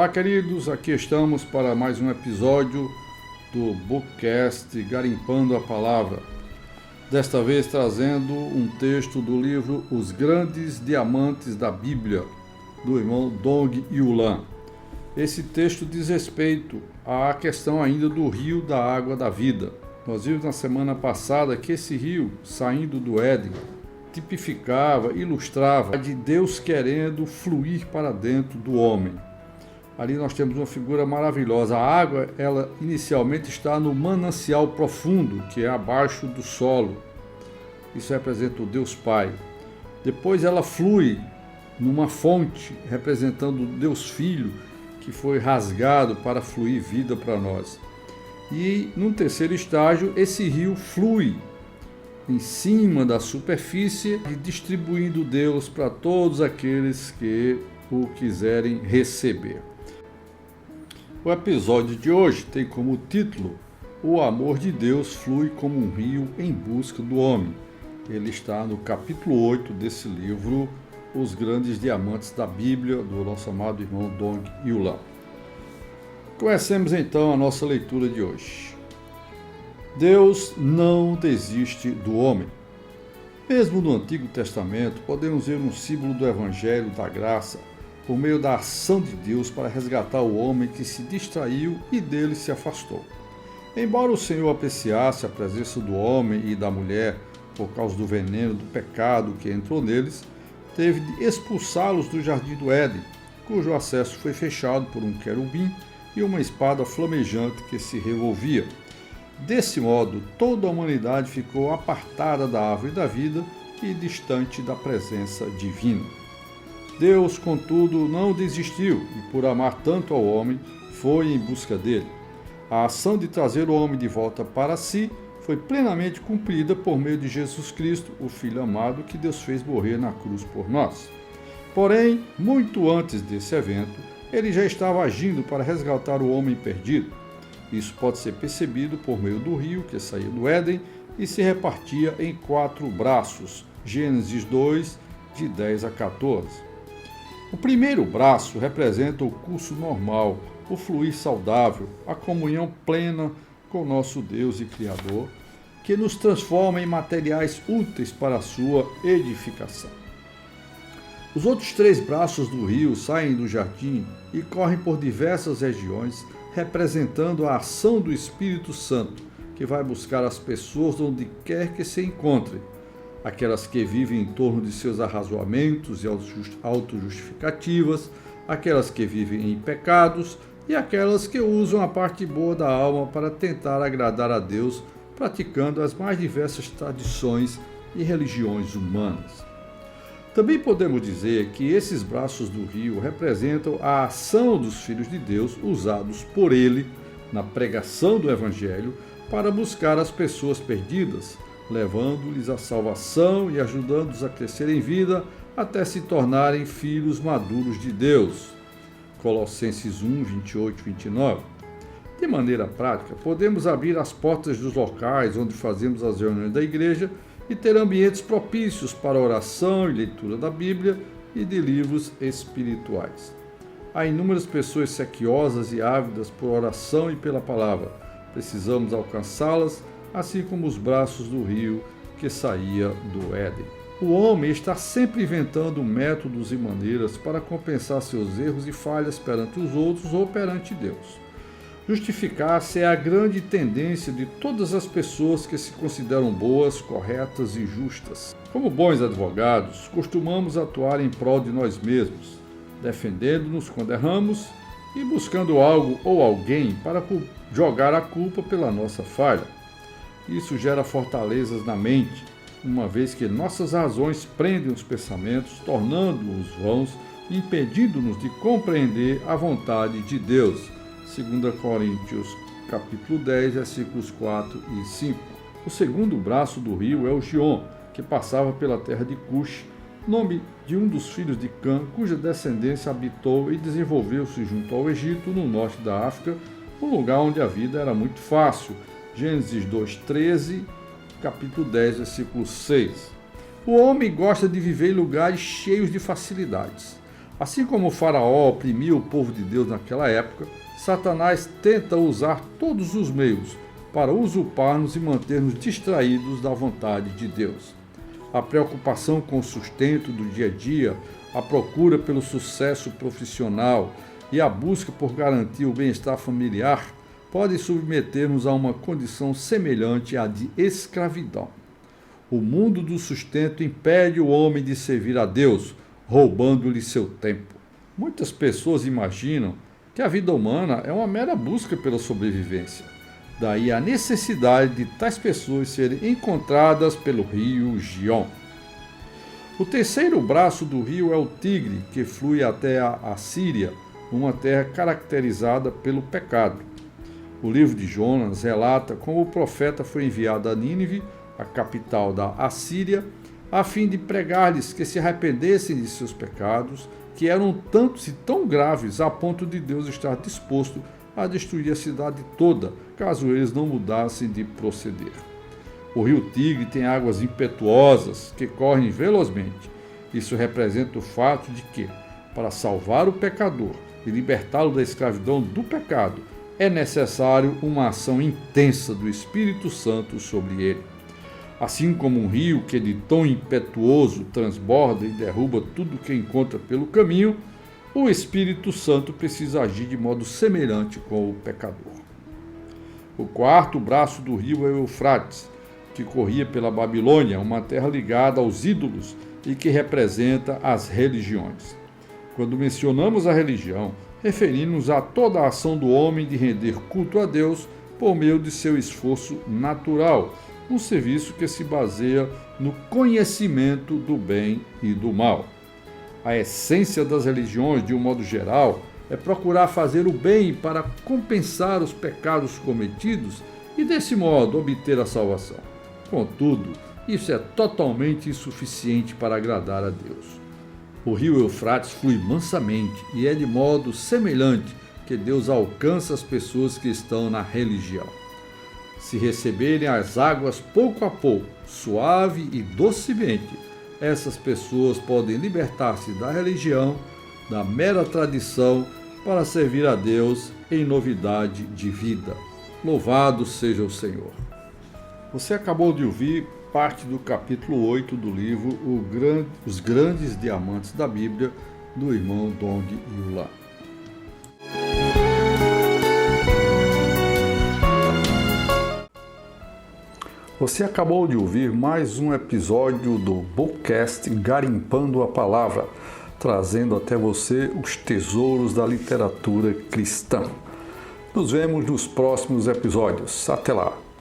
Olá, queridos, aqui estamos para mais um episódio do Bookcast Garimpando a Palavra. Desta vez trazendo um texto do livro Os Grandes Diamantes da Bíblia, do irmão Dong Yulan. Esse texto diz respeito à questão ainda do rio da água da vida. Nós vimos na semana passada que esse rio, saindo do Éden, tipificava, ilustrava de Deus querendo fluir para dentro do homem. Ali nós temos uma figura maravilhosa. A água, ela inicialmente está no manancial profundo, que é abaixo do solo. Isso representa o Deus Pai. Depois ela flui numa fonte, representando o Deus Filho, que foi rasgado para fluir vida para nós. E num terceiro estágio, esse rio flui em cima da superfície, distribuindo Deus para todos aqueles que o quiserem receber. O episódio de hoje tem como título O amor de Deus flui como um rio em busca do homem. Ele está no capítulo 8 desse livro, Os Grandes Diamantes da Bíblia, do nosso amado irmão Dong Yulan. Comecemos então a nossa leitura de hoje. Deus não desiste do homem. Mesmo no Antigo Testamento, podemos ver um símbolo do Evangelho da Graça, por meio da ação de Deus para resgatar o homem que se distraiu e dele se afastou. Embora o Senhor apreciasse a presença do homem e da mulher por causa do veneno do pecado que entrou neles, teve de expulsá-los do jardim do Éden, cujo acesso foi fechado por um querubim e uma espada flamejante que se revolvia. Desse modo, toda a humanidade ficou apartada da árvore da vida e distante da presença divina. Deus, contudo, não desistiu e, por amar tanto ao homem, foi em busca dele. A ação de trazer o homem de volta para si foi plenamente cumprida por meio de Jesus Cristo, o Filho amado que Deus fez morrer na cruz por nós. Porém, muito antes desse evento, ele já estava agindo para resgatar o homem perdido. Isso pode ser percebido por meio do rio que saía do Éden e se repartia em 4 braços. Gênesis 2, de 10 a 14. O primeiro braço representa o curso normal, o fluir saudável, a comunhão plena com nosso Deus e Criador, que nos transforma em materiais úteis para a sua edificação. Os outros 3 braços do rio saem do jardim e correm por diversas regiões, representando a ação do Espírito Santo, que vai buscar as pessoas onde quer que se encontrem, aquelas que vivem em torno de seus arrazoamentos e autojustificativas, aquelas que vivem em pecados e aquelas que usam a parte boa da alma para tentar agradar a Deus, praticando as mais diversas tradições e religiões humanas. Também podemos dizer que esses braços do rio representam a ação dos filhos de Deus usados por ele na pregação do Evangelho para buscar as pessoas perdidas, levando-lhes a salvação e ajudando-os a crescer em vida até se tornarem filhos maduros de Deus. Colossenses 1, 28 e 29. De maneira prática, podemos abrir as portas dos locais onde fazemos as reuniões da igreja e ter ambientes propícios para oração e leitura da Bíblia e de livros espirituais. Há inúmeras pessoas sequiosas e ávidas por oração e pela palavra. Precisamos alcançá-las, assim como os braços do rio que saía do Éden. O homem está sempre inventando métodos e maneiras para compensar seus erros e falhas perante os outros ou perante Deus. Justificar-se é a grande tendência de todas as pessoas que se consideram boas, corretas e justas. Como bons advogados, costumamos atuar em prol de nós mesmos, defendendo-nos quando erramos e buscando algo ou alguém para jogar a culpa pela nossa falha. Isso gera fortalezas na mente, uma vez que nossas razões prendem os pensamentos, tornando-os vãos, impedindo-nos de compreender a vontade de Deus. 2 Coríntios, capítulo 10, versículos 4 e 5. O segundo braço do rio é o Gion, que passava pela terra de Cush, nome de um dos filhos de Cã, cuja descendência habitou e desenvolveu-se junto ao Egito, no norte da África, um lugar onde a vida era muito fácil. Gênesis 2:13, capítulo 10, versículo 6. O homem gosta de viver em lugares cheios de facilidades. Assim como o faraó oprimia o povo de Deus naquela época, Satanás tenta usar todos os meios para usurpar-nos e manter-nos distraídos da vontade de Deus. A preocupação com o sustento do dia a dia, a procura pelo sucesso profissional e a busca por garantir o bem-estar familiar podem submeter-nos a uma condição semelhante à de escravidão. O mundo do sustento impede o homem de servir a Deus, roubando-lhe seu tempo. Muitas pessoas imaginam que a vida humana é uma mera busca pela sobrevivência. Daí a necessidade de tais pessoas serem encontradas pelo rio Gion. O terceiro braço do rio é o Tigre, que flui até a Assíria, uma terra caracterizada pelo pecado. O livro de Jonas relata como o profeta foi enviado a Nínive, a capital da Assíria, a fim de pregar-lhes que se arrependessem de seus pecados, que eram tantos e tão graves a ponto de Deus estar disposto a destruir a cidade toda, caso eles não mudassem de proceder. O rio Tigre tem águas impetuosas que correm velozmente. Isso representa o fato de que, para salvar o pecador e libertá-lo da escravidão do pecado, é necessário uma ação intensa do Espírito Santo sobre ele. Assim como um rio que de tão impetuoso transborda e derruba tudo que encontra pelo caminho, o Espírito Santo precisa agir de modo semelhante com o pecador. O quarto braço do rio é o Eufrates, que corria pela Babilônia, uma terra ligada aos ídolos e que representa as religiões. Quando mencionamos a religião, referimos a toda a ação do homem de render culto a Deus por meio de seu esforço natural, um serviço que se baseia no conhecimento do bem e do mal. A essência das religiões, de um modo geral, é procurar fazer o bem para compensar os pecados cometidos e, desse modo, obter a salvação. Contudo, isso é totalmente insuficiente para agradar a Deus. O rio Eufrates flui mansamente e é de modo semelhante que Deus alcança as pessoas que estão na religião. Se receberem as águas pouco a pouco, suave e docemente, essas pessoas podem libertar-se da religião, da mera tradição, para servir a Deus em novidade de vida. Louvado seja o Senhor. Você acabou de ouvir parte do capítulo 8 do livro Os Grandes Diamantes da Bíblia, do irmão Dong Yulan. Você acabou de ouvir mais um episódio do Bookcast Garimpando a Palavra, trazendo até você os tesouros da literatura cristã. Nos vemos nos próximos episódios. Até lá!